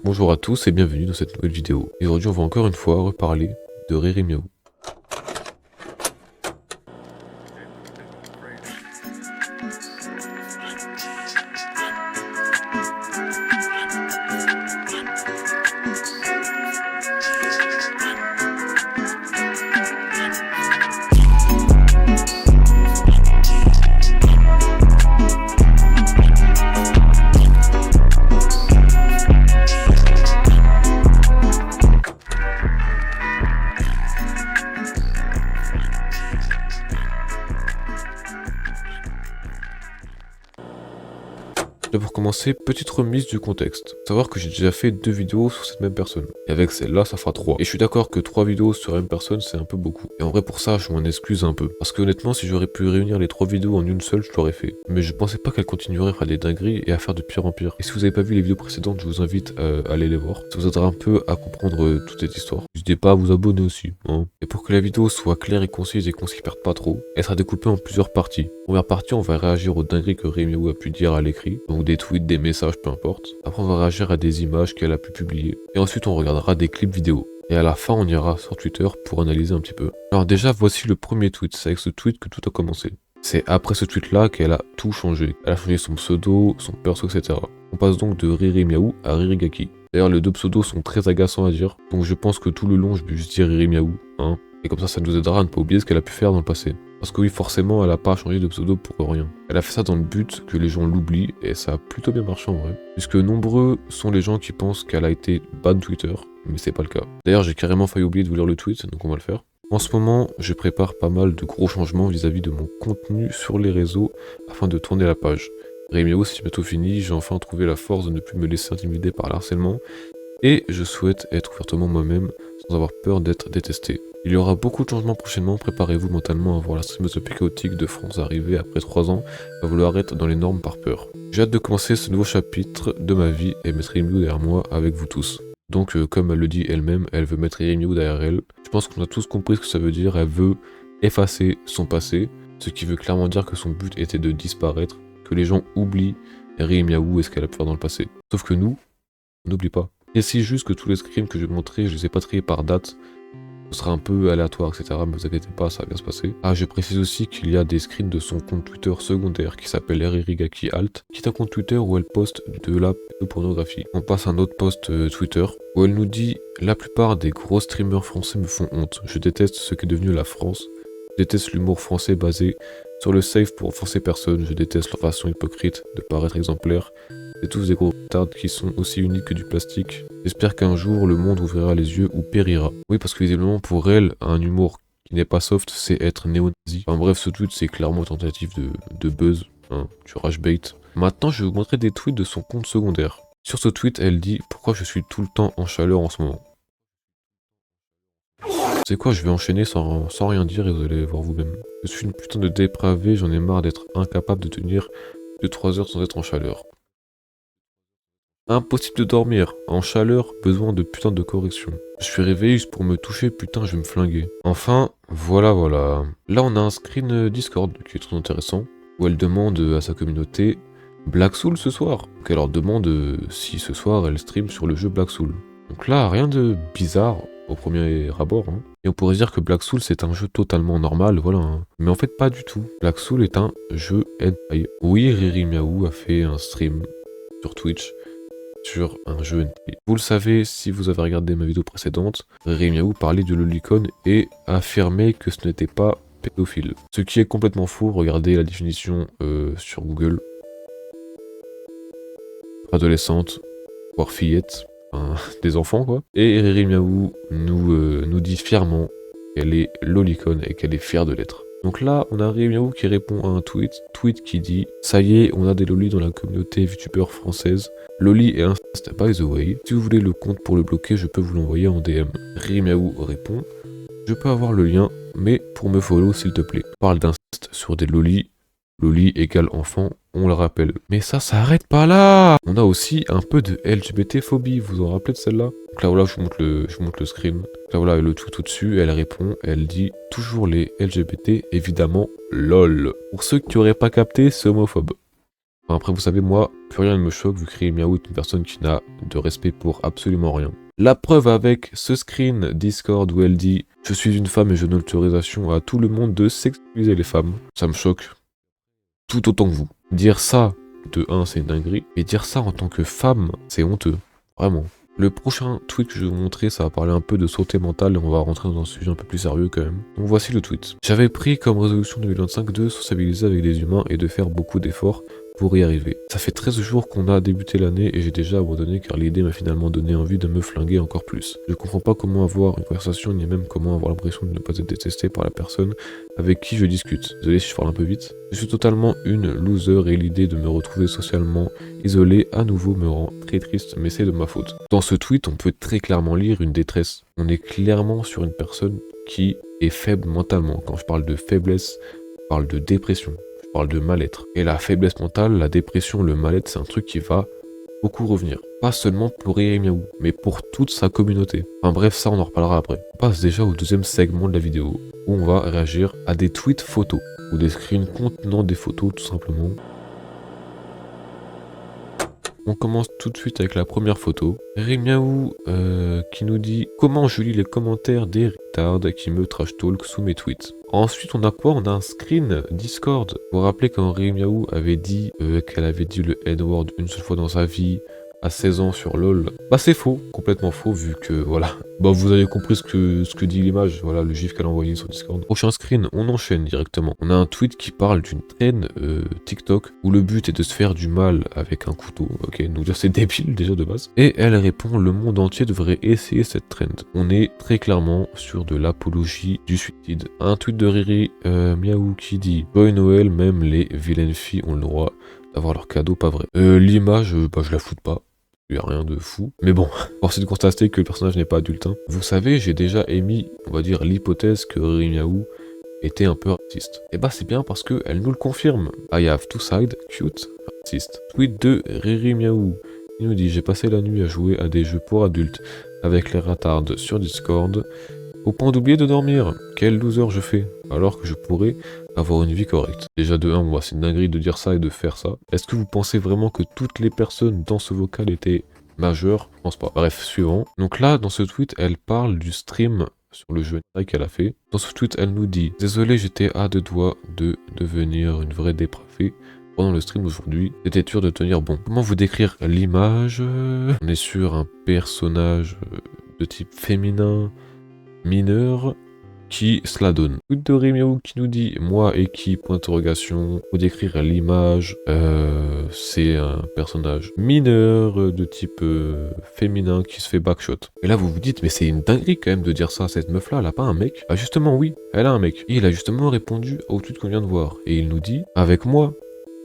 Bonjour à tous et bienvenue dans cette nouvelle vidéo. Et aujourd'hui on va encore une fois reparler de Riri Miaou. Là pour commencer, petite remise du contexte. Faut savoir que j'ai déjà fait 2 vidéos sur cette même personne. Et avec celle-là, ça fera 3. Et je suis d'accord que 3 vidéos sur la même personne, c'est un peu beaucoup. Et en vrai pour ça, je m'en excuse un peu. Parce que honnêtement, si j'aurais pu réunir les 3 vidéos en une seule, je l'aurais fait. Mais je pensais pas qu'elle continuerait à faire des dingueries et à faire de pire en pire. Et si vous avez pas vu les vidéos précédentes, je vous invite à aller les voir. Ça vous aidera un peu à comprendre toute cette histoire. N'hésitez pas à vous abonner aussi. Hein. Et pour que la vidéo soit claire et concise et qu'on s'y perde pas trop, elle sera découpée en plusieurs parties. Première partie, on va réagir aux dingueries que Riri Miaou a pu dire à l'écrit. Donc des tweets, des messages, peu importe. Après on va réagir à des images qu'elle a pu publier. Et ensuite on regardera des clips vidéo. Et à la fin on ira sur Twitter pour analyser un petit peu. Alors déjà voici le premier tweet, c'est avec ce tweet que tout a commencé. C'est après ce tweet là qu'elle a tout changé. Elle a changé son pseudo, son perso, etc. On passe donc de Riri Miaou à Ririgaki. D'ailleurs les deux pseudos sont très agaçants à dire. Donc je pense que tout le long je vais juste dire Riri Miaou. Hein. Et comme ça nous aidera à ne pas oublier ce qu'elle a pu faire dans le passé. Parce que oui, forcément, elle a pas changé de pseudo pour rien. Elle a fait ça dans le but que les gens l'oublient, et ça a plutôt bien marché en vrai. Puisque nombreux sont les gens qui pensent qu'elle a été ban Twitter, mais c'est pas le cas. D'ailleurs, j'ai carrément failli oublier de vous lire le tweet, donc on va le faire. En ce moment, je prépare pas mal de gros changements vis-à-vis de mon contenu sur les réseaux, afin de tourner la page. Riri Miaou, c'est bientôt fini, j'ai enfin trouvé la force de ne plus me laisser intimider par l'harcèlement, et je souhaite être ouvertement moi-même, sans avoir peur d'être détesté. Il y aura beaucoup de changements prochainement, préparez-vous mentalement à voir la streameuse chaotique de France arriver après 3 ans, à vouloir être dans les normes par peur. J'ai hâte de commencer ce nouveau chapitre de ma vie et mettre Riri Miaou derrière moi avec vous tous. Donc comme elle le dit elle-même, elle veut mettre Riri Miaou derrière elle. Je pense qu'on a tous compris ce que ça veut dire, elle veut effacer son passé, ce qui veut clairement dire que son but était de disparaître, que les gens oublient Riri Miaou et ce qu'elle a pu faire dans le passé. Sauf que nous, on n'oublie pas. Et c'est juste que tous les screens que je vais montrer, je les ai pas triés par date. Ce sera un peu aléatoire, etc. Mais vous inquiétez pas, ça va bien se passer. Ah, je précise aussi qu'il y a des screens de son compte Twitter secondaire qui s'appelle Ririgaki Alt, qui est un compte Twitter où elle poste de la pédopornographie. On passe à un autre post Twitter où elle nous dit « La plupart des gros streamers français me font honte. Je déteste ce qu'est devenu la France. Je déteste l'humour français basé sur le safe pour offenser personne. Je déteste leur façon hypocrite de paraître exemplaire. C'est tous des gros retards qui sont aussi uniques que du plastique. J'espère qu'un jour le monde ouvrira les yeux ou périra. » Oui, parce que visiblement pour elle, un humour qui n'est pas soft, c'est être néo-nazi. Enfin bref, ce tweet c'est clairement une tentative de buzz, hein, du rage bait. Maintenant, je vais vous montrer des tweets de son compte secondaire. Sur ce tweet, elle dit « Pourquoi je suis tout le temps en chaleur en ce moment ?» C'est quoi, je vais enchaîner sans rien dire et vous allez voir vous-même. Je suis une putain de dépravé, j'en ai marre d'être incapable de tenir 2-3 heures sans être en chaleur. Impossible de dormir, en chaleur, besoin de putain de correction. Je suis réveillé juste pour me toucher, putain je vais me flinguer. Enfin, voilà. Là on a un screen Discord qui est très intéressant, où elle demande à sa communauté Black Soul ce soir. Donc elle leur demande si ce soir elle stream sur le jeu Black Soul. Donc là, rien de bizarre au premier abord. Hein. Et on pourrait dire que Black Soul c'est un jeu totalement normal, voilà. Hein. Mais en fait pas du tout. Black Soul est un jeu hentai. Oui, Riri Miaou a fait un stream sur Twitch sur un jeu hentai. Vous le savez si vous avez regardé ma vidéo précédente, Riri Miaou parlait de lolicon et affirmait que ce n'était pas pédophile. Ce qui est complètement faux, regardez la définition sur Google. Adolescente, voire fillette, enfin, des enfants quoi. Et Riri Miaou nous dit fièrement qu'elle est lolicon et qu'elle est fière de l'être. Donc là, on a Riri Miaou qui répond à un tweet qui dit « Ça y est, on a des lolis dans la communauté VTuber française. Loli et Insta by the way. Si vous voulez le compte pour le bloquer, je peux vous l'envoyer en DM. » Riri Miaou répond « Je peux avoir le lien, mais pour me follow s'il te plaît. » On parle d'inceste sur des lolis. Loli égale enfant, on le rappelle. Mais ça s'arrête pas là. On a aussi un peu de LGBT-phobie, vous vous en rappelez de celle-là? Donc là voilà, je vous montre le screen. Là voilà, le tweet au-dessus, elle répond, elle dit « Toujours les LGBT, évidemment, lol. » Pour ceux qui n'auraient pas capté, c'est homophobe. Enfin, après, vous savez, moi, plus rien ne me choque vu que Ririmiaou est une personne qui n'a de respect pour absolument rien. La preuve avec ce screen Discord où elle dit « Je suis une femme et je donne l'autorisation à tout le monde de sexualiser les femmes », ça me choque tout autant que vous. Dire ça, de 1, c'est une dinguerie, et dire ça en tant que femme, c'est honteux. Vraiment. Le prochain tweet que je vais vous montrer, ça va parler un peu de santé mentale et on va rentrer dans un sujet un peu plus sérieux quand même. Donc voici le tweet. J'avais pris comme résolution 2025 de sociabiliser avec des humains et de faire beaucoup d'efforts pour y arriver. Ça fait 13 jours qu'on a débuté l'année et j'ai déjà abandonné car l'idée m'a finalement donné envie de me flinguer encore plus. Je comprends pas comment avoir une conversation ni même comment avoir l'impression de ne pas être détesté par la personne avec qui je discute. Désolé si je parle un peu vite. Je suis totalement une loser et l'idée de me retrouver socialement isolé à nouveau me rend très triste mais c'est de ma faute. Dans ce tweet, on peut très clairement lire une détresse. On est clairement sur une personne qui est faible mentalement. Quand je parle de faiblesse, je parle de dépression. Je parle de mal-être. Et la faiblesse mentale, la dépression, le mal-être, c'est un truc qui va beaucoup revenir. Pas seulement pour Ririmiaou, mais pour toute sa communauté. Enfin bref, ça on en reparlera après. On passe déjà au deuxième segment de la vidéo, où on va réagir à des tweets photos, ou des screens contenant des photos tout simplement. On commence tout de suite avec la première photo. Ririmiaou qui nous dit « Comment je lis les commentaires des retards qui me trash talk sous mes tweets ?» Ensuite, on a quoi? On a un screen Discord. Vous vous rappelez quand Ririmiaou avait dit qu'elle avait dit le N-word une seule fois dans sa vie, à 16 ans sur LoL. Bah c'est faux, complètement faux vu que voilà. Bah vous avez compris ce que dit l'image, voilà le gif qu'elle a envoyé sur Discord. Prochain screen, on enchaîne directement. On a un tweet qui parle d'une traîne TikTok où le but est de se faire du mal avec un couteau. Ok, donc c'est débile déjà de base. Et elle répond, le monde entier devrait essayer cette trend. On est très clairement sur de l'apologie du suicide. Un tweet de Riri Miaou qui dit, Joyeux Noël, même les vilaines filles ont le droit d'avoir leur cadeau, pas vrai. L'image, bah je la floute pas. Il n'y a rien de fou. Mais bon, force est de constater que le personnage n'est pas adulte. Hein. Vous savez, j'ai déjà émis, on va dire, l'hypothèse que Ririmiaou était un peu raciste. Et bah c'est bien parce qu'elle nous le confirme. I have two sides, cute, raciste. Tweet de Ririmiaou. Il nous dit, j'ai passé la nuit à jouer à des jeux pour adultes avec les retards sur Discord, au point d'oublier de dormir. Quel loser je fais, alors que je pourrais avoir une vie correcte. Déjà de 1, c'est une dinguerie de dire ça et de faire ça. Est-ce que vous pensez vraiment que toutes les personnes dans ce vocal étaient majeures? Je pense pas. Bref, suivant. Donc là, dans ce tweet, elle parle du stream sur le jeu qu'elle a fait. Dans ce tweet, elle nous dit « Désolé, j'étais à 2 doigts de devenir une vraie dépravée. Pendant le stream aujourd'hui, c'était dur de tenir bon. » Comment vous décrire l'image? On est sur un personnage de type féminin, mineur, qui se la donne. Tweet de Ririmiaou qui nous dit « Moi et qui, point d'interrogation, pour décrire l'image, c'est un personnage mineur de type féminin qui se fait backshot. » Et là vous vous dites « Mais c'est une dinguerie quand même de dire ça, cette meuf là, elle a pas un mec ?» Bah justement oui, elle a un mec. Et il a justement répondu au tweet qu'on vient de voir. Et il nous dit « Avec moi,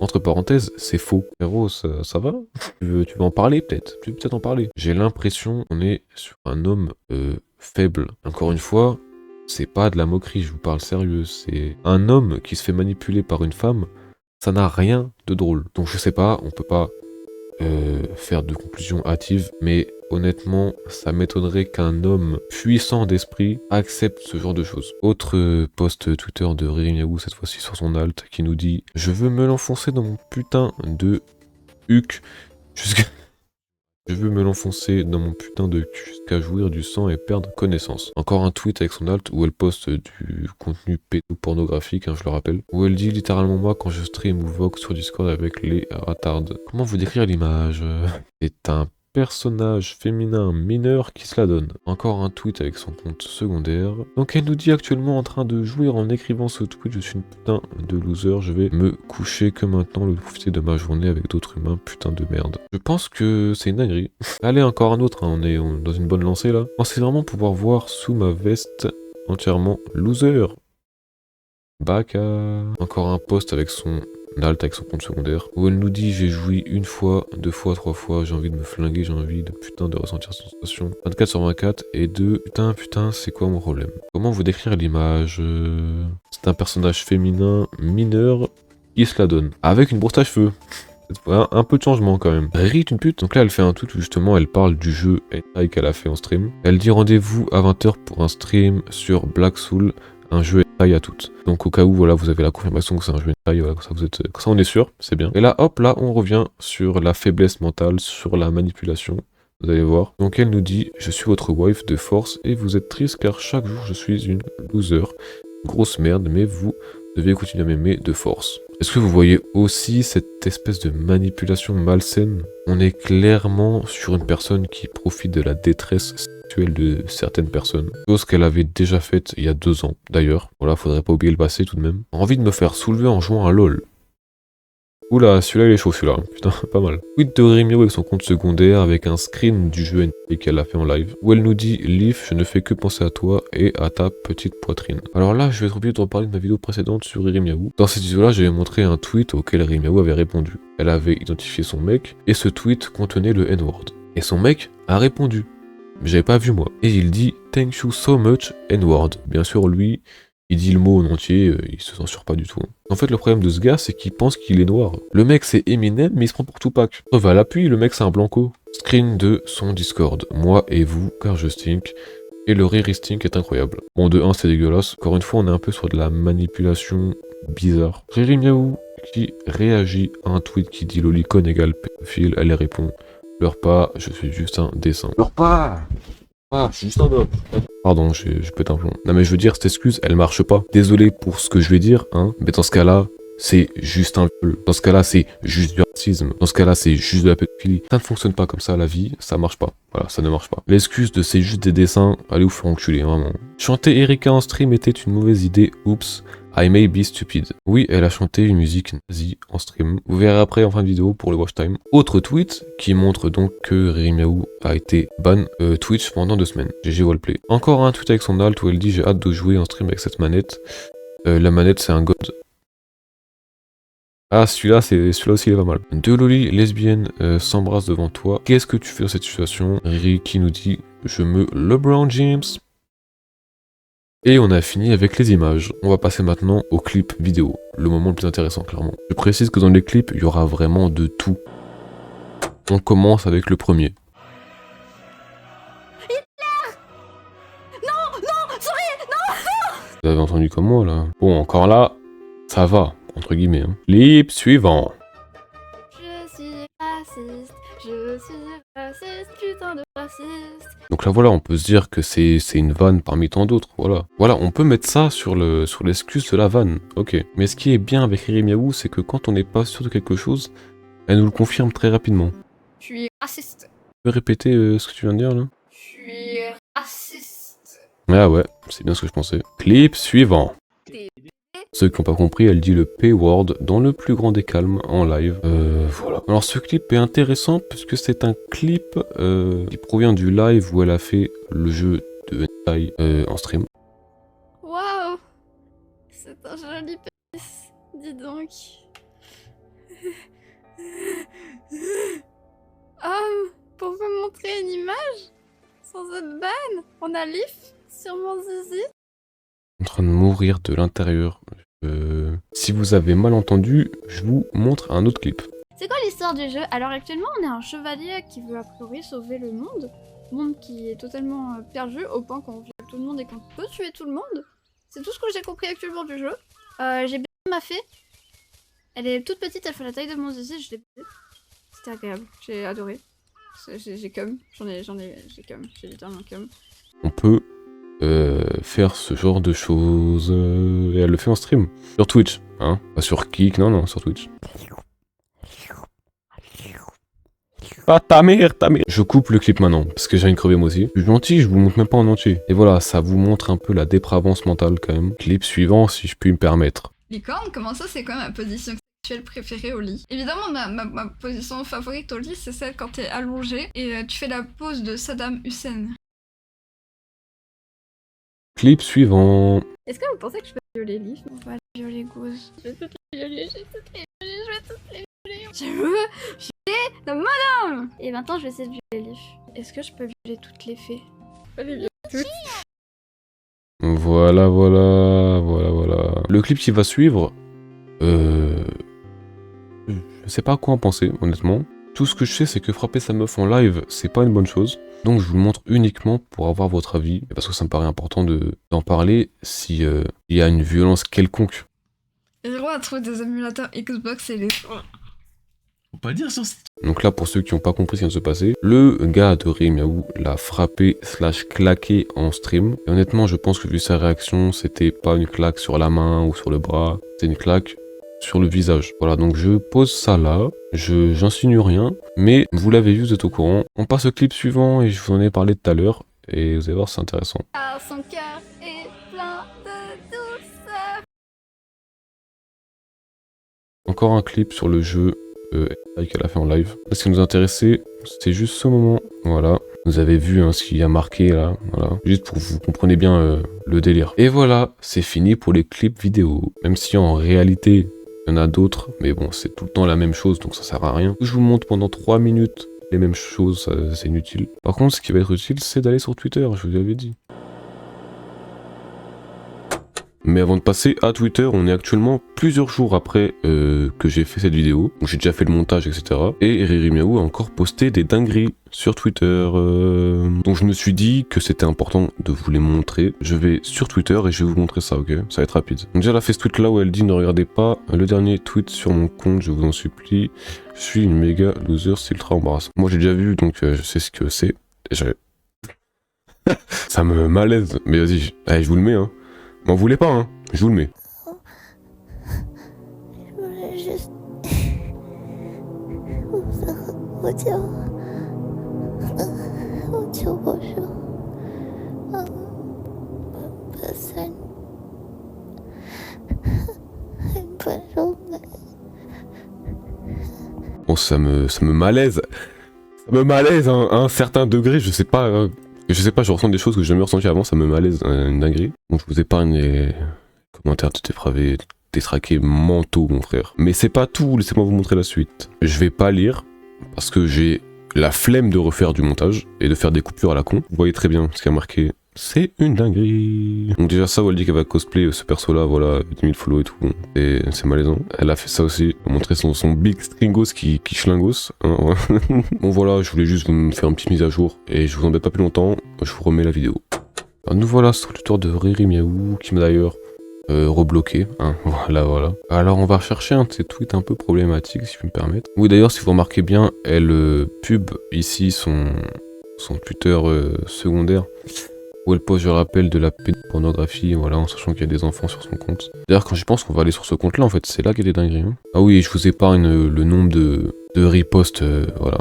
entre parenthèses, c'est faux. » Héros, ça va? Tu veux en parler peut-être? Tu veux peut-être en parler? J'ai l'impression qu'on est sur un homme faible. Encore une fois, c'est pas de la moquerie, je vous parle sérieux, c'est un homme qui se fait manipuler par une femme, ça n'a rien de drôle. Donc je sais pas, on peut pas faire de conclusion hâtive, mais honnêtement, ça m'étonnerait qu'un homme puissant d'esprit accepte ce genre de choses. Autre post Twitter de Ririmiaou, cette fois-ci sur son alt, qui nous dit « Je veux me l'enfoncer dans mon putain de huc jusqu'à... » Je veux me l'enfoncer dans mon putain de cul jusqu'à jouir du sang et perdre connaissance. Encore un tweet avec son alt où elle poste du contenu pédopornographique, hein, je le rappelle. Où elle dit littéralement moi quand je stream ou vogue sur Discord avec les retards. Comment vous décrire l'image? C'est un personnage féminin mineur qui se la donne. Encore un tweet avec son compte secondaire. Donc elle nous dit actuellement en train de jouir en écrivant ce tweet, je suis une putain de loser, je vais me coucher que maintenant, le profiter de ma journée avec d'autres humains, putain de merde. Je pense que c'est une dinguerie. Allez, encore un autre, hein, on est dans une bonne lancée là. Je pensais vraiment pouvoir voir sous ma veste entièrement loser. Baka. Encore un post avec son alt avec son compte secondaire, où elle nous dit j'ai joui 1 fois, 2 fois, 3 fois, j'ai envie de me flinguer, j'ai envie de putain de ressentir cette sensation. 24 sur 24 et 2, putain, c'est quoi mon problème? Comment vous décrire l'image? C'est un personnage féminin mineur qui se la donne, avec une brosse à cheveux. Un peu de changement quand même. Riri est une pute. Donc là elle fait un tweet où justement elle parle du jeu hentai qu'elle a fait en stream. Elle dit rendez-vous à 20 h pour un stream sur Black Soul un jeu hentai à toutes. Donc au cas où voilà, vous avez la confirmation que c'est un jeu hentai, voilà, comme ça on est sûr, c'est bien. Et là hop, là on revient sur la faiblesse mentale, sur la manipulation. Vous allez voir. Donc elle nous dit, je suis votre wife de force et vous êtes triste car chaque jour je suis une loser. Grosse merde, mais vous devez continuer à m'aimer de force. Est-ce que vous voyez aussi cette espèce de manipulation malsaine? On est clairement sur une personne qui profite de la détresse sexuelle de certaines personnes. Chose qu'elle avait déjà faite il y a 2 ans, d'ailleurs. Voilà, faudrait pas oublier le passé tout de même. Envie de me faire soulever en jouant à LoL. Oula, celui-là il est chaud celui-là, putain, pas mal. Tweet de Rimio avec son compte secondaire avec un screen du jeu NT qu'elle a fait en live, où elle nous dit « Leaf, je ne fais que penser à toi et à ta petite poitrine ». Alors là, je vais être obligé de reparler de ma vidéo précédente sur Ririmiaou. Dans cette vidéo-là, j'avais montré un tweet auquel Ririmiaou avait répondu. Elle avait identifié son mec, et ce tweet contenait le N-word. Et son mec a répondu. Mais j'avais pas vu moi. Et il dit « Thank you so much, N-word ». Bien sûr, lui... il dit le mot en entier, il se censure pas du tout. En fait, le problème de ce gars, c'est qu'il pense qu'il est noir. Le mec, c'est Eminem, mais il se prend pour Tupac. Preuve à l'appui, le mec, c'est un blanco. Screen de son Discord. Moi et vous, car je stink. Et le rire stink est incroyable. Bon, de 1, c'est dégueulasse. Encore une fois, on est un peu sur de la manipulation bizarre. Riri Miaou qui réagit à un tweet qui dit Lolicon égale pédophile. Elle répond, pleure pas, je suis juste un dessin. Pleure pas! Ah, c'est juste un homme. Pardon, je pète un plomb. Non mais je veux dire, cette excuse, elle marche pas. Désolé pour ce que je vais dire, hein, mais dans ce cas-là, c'est juste un viol. Dans ce cas-là, c'est juste du racisme. Dans ce cas-là, c'est juste de la pédophilie. Ça ne fonctionne pas comme ça, la vie, ça marche pas. Voilà, ça ne marche pas. L'excuse de c'est juste des dessins, allez vous faire enculer, vraiment. Chanter Erika en stream était une mauvaise idée, oups. I may be stupid. Oui, elle a chanté une musique nazie en stream. Vous verrez après en fin de vidéo pour le watch time. Autre tweet qui montre donc que Ririmiaou a été ban Twitch pendant 2 semaines. GG Wallplay. Encore un tweet avec son alt où elle dit j'ai hâte de jouer en stream avec cette manette. La manette c'est un god. Ah celui-là aussi il est pas mal. 2 lolis lesbiennes s'embrassent devant toi. Qu'est-ce que tu fais dans cette situation? Riri qui nous dit je me LeBron James. Et on a fini avec les images. On va passer maintenant au clip vidéo, le moment le plus intéressant clairement. Je précise que dans les clips, il y aura vraiment de tout. On commence avec le premier. Vous avez entendu comme moi là? Bon, encore là, ça va, entre guillemets. Hein. Clip suivant. Je suis raciste, putain de raciste. Donc là voilà, on peut se dire que c'est une vanne parmi tant d'autres, voilà. Voilà, on peut mettre ça sur l'excuse de la vanne, ok. Mais ce qui est bien avec Ririmiaou, c'est que quand on n'est pas sûr de quelque chose, elle nous le confirme très rapidement. Je suis raciste. Tu peux répéter ce que tu viens de dire là? Je suis raciste. Ah ouais, c'est bien ce que je pensais. Clip suivant. Ceux qui n'ont pas compris, elle dit le P-word dans le plus grand des calmes en live. Voilà. Alors ce clip est intéressant puisque c'est un clip qui provient du live où elle a fait le jeu de hentai en stream. Waouh, c'est un joli pénis, dis donc. Pour vous montrer une image, sans être ban, on a Leaf sur mon zizi. En train de mourir de l'intérieur. Si vous avez mal entendu, je vous montre un autre clip. C'est quoi l'histoire du jeu? Alors actuellement on est un chevalier qui veut a priori sauver le monde qui est totalement perdu au point qu'on viole tout le monde et qu'on peut tuer tout le monde. C'est tout ce que j'ai compris actuellement du jeu. J'ai bien ma fée. Elle est toute petite, elle fait la taille de mon zizi, je l'ai baisée. C'était agréable, j'ai adoré. J'ai cum, j'ai cum, j'ai littéralement cum. On peut faire ce genre de choses et elle le fait en stream. Sur Twitch, hein. Pas sur Kik, non, sur Twitch. Pas ta mère. Je coupe le clip maintenant, parce que j'ai une crevée moi aussi. Je suis gentil, je vous montre même pas en entier. Et voilà, ça vous montre un peu la dépravance mentale quand même. Clip suivant, si je puis me permettre. Licorne, comment ça c'est quoi ma position sexuelle préférée au lit? Évidemment, ma position favorite au lit, c'est celle quand t'es allongé et tu fais la pose de Saddam Hussein. Clip suivant. Est-ce que vous pensez que je peux violer Leaf? On va violer Goose. Je vais toutes les violer, je vais toutes les violer. Je veux violer le bonhomme. Et maintenant je vais essayer de violer Leaf. Est-ce que je peux violer toutes les fées? Pas les violer toutes. Voilà. Le clip qui va suivre, je sais pas à quoi en penser, honnêtement. Tout ce que je sais, c'est que frapper sa meuf en live, c'est pas une bonne chose. Donc je vous le montre uniquement pour avoir votre avis, parce que ça me paraît important d'en parler si il y a une violence quelconque. Hero a trouvé des émulateurs Xbox et les... Faut pas le dire sur cette... Donc là, pour ceux qui n'ont pas compris ce qui vient de se passer, le gars de Rimiaou l'a frappé / claqué en stream. Et honnêtement, je pense que vu sa réaction, c'était pas une claque sur la main ou sur le bras, c'était une claque sur le visage. Voilà, donc je pose ça là, j'insinue rien, mais vous l'avez vu, vous êtes au courant. On passe au clip suivant et je vous en ai parlé tout à l'heure, et vous allez voir, c'est intéressant. Car son cœur est plein de douceur. Encore un clip sur le jeu qu'elle a fait en live. Ce qui nous intéressait, c'était juste ce moment. Voilà. Vous avez vu ce qu'il y a marqué là. Voilà. Juste pour que vous compreniez bien le délire. Et voilà, c'est fini pour les clips vidéo. Même si en réalité, il y en a d'autres. Mais bon, c'est tout le temps la même chose, donc ça sert à rien. Je vous montre pendant 3 minutes les mêmes choses, c'est inutile. Par contre, ce qui va être utile, c'est d'aller sur Twitter, je vous l'avais dit. Mais avant de passer à Twitter, on est actuellement plusieurs jours après que j'ai fait cette vidéo. J'ai déjà fait le montage, etc. Et Riri-Miaou a encore posté des dingueries sur Twitter. Donc je me suis dit que c'était important de vous les montrer. Je vais sur Twitter et je vais vous montrer ça, ok? Ça va être rapide. Donc déjà, elle a fait ce tweet là où elle dit: ne regardez pas le dernier tweet sur mon compte, je vous en supplie. Je suis une méga loser, c'est ultra embarrassant. Moi j'ai déjà vu, donc je sais ce que c'est. Ça me malaise. Mais vas-y, allez, je vous le mets, hein. M'en voulez pas, hein. Je vous le mets. Je voulais juste vous faire redire bonjour. Passez une bonne journée. Bon, ça me malaise. Ça me malaise à un certain degré, je sais pas. Je ressens des choses que j'ai jamais ressenties avant, ça me malaise une dinguerie. Donc je vous épargne les commentaires de dépravés, détraqués mentaux, mon frère. Mais c'est pas tout, laissez-moi vous montrer la suite. Je vais pas lire, parce que j'ai la flemme de refaire du montage et de faire des coupures à la con. Vous voyez très bien ce qui a marqué. C'est une dinguerie. Donc déjà ça, elle dit qu'elle va cosplay ce perso là, voilà, 10 000 follow et tout. Et c'est malaisant. Elle a fait ça aussi, pour montrer son big stringos qui schlingos. Hein, ouais. Bon voilà, je voulais juste vous faire une petite mise à jour. Et je vous embête pas plus longtemps, je vous remets la vidéo. Alors nous voilà sur le tuteur de Riri-Miaou, qui m'a d'ailleurs rebloqué. Hein, voilà. Alors on va rechercher un de ces tweets un peu problématiques, si je peux me permettre. Oui d'ailleurs, si vous remarquez bien, elle pub ici son Twitter secondaire, où elle pose, je rappelle, de la pédopornographie, voilà, en sachant qu'il y a des enfants sur son compte. D'ailleurs, quand j'y pense, on va aller sur ce compte-là, en fait, c'est là qu'il y a des dingueries. Hein. Ah oui, je vous épargne le nombre de reposts, voilà.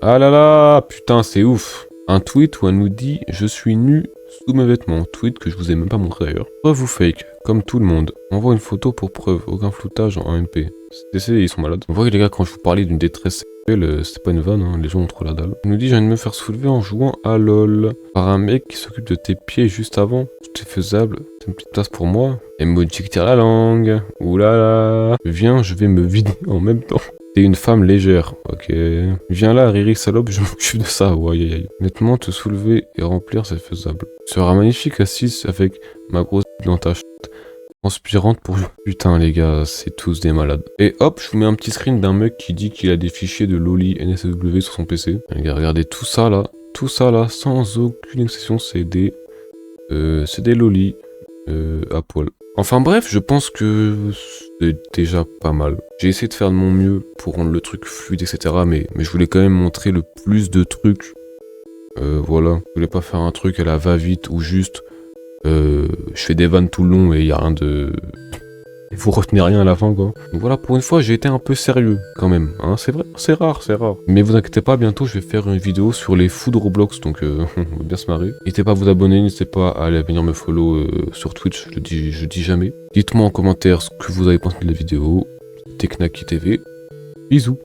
Ah là là, putain, c'est ouf. Un tweet où elle nous dit « Je suis nu sous mes vêtements ». Tweet que je vous ai même pas montré d'ailleurs. Preuve ou fake, comme tout le monde. Envoie une photo pour preuve, aucun floutage en MP. CTC, ils sont malades. Vous voyez les gars, quand je vous parlais d'une détresse sexuelle, c'est pas une vanne, hein, les gens ont trop la dalle. Il nous dit: je viens de me faire soulever en jouant à LOL par un mec qui s'occupe de tes pieds juste avant. Tout est faisable, t'as une petite place pour moi. Emoji qui tire la langue. Oulala. Viens, je vais me vider en même temps. T'es une femme légère, ok. Viens là, Riri salope, je m'occupe de ça, ouais, aïe aïe. Honnêtement, te soulever et remplir, c'est faisable. Tu seras magnifique assise avec ma grosse dans ta transpirante pour... Putain les gars, c'est tous des malades. Et hop, je vous mets un petit screen d'un mec qui dit qu'il a des fichiers de Loli NSW sur son PC. Les gars, regardez tout ça là, sans aucune exception, c'est des Loli à poil. Enfin bref, je pense que c'est déjà pas mal. J'ai essayé de faire de mon mieux pour rendre le truc fluide, etc. Mais je voulais quand même montrer le plus de trucs. Voilà. Je voulais pas faire un truc à la va-vite ou juste... je fais des vannes tout le long et y a rien de... Et vous retenez rien à la fin, quoi. Donc voilà, pour une fois, j'ai été un peu sérieux, quand même. Hein, c'est vrai, c'est rare. Mais vous inquiétez pas, bientôt, je vais faire une vidéo sur les fous de Roblox, donc on va bien se marrer. N'hésitez pas à vous abonner, n'hésitez pas à aller venir me follow sur Twitch, je dis jamais. Dites-moi en commentaire ce que vous avez pensé de la vidéo. Teknaki TV. Bisous.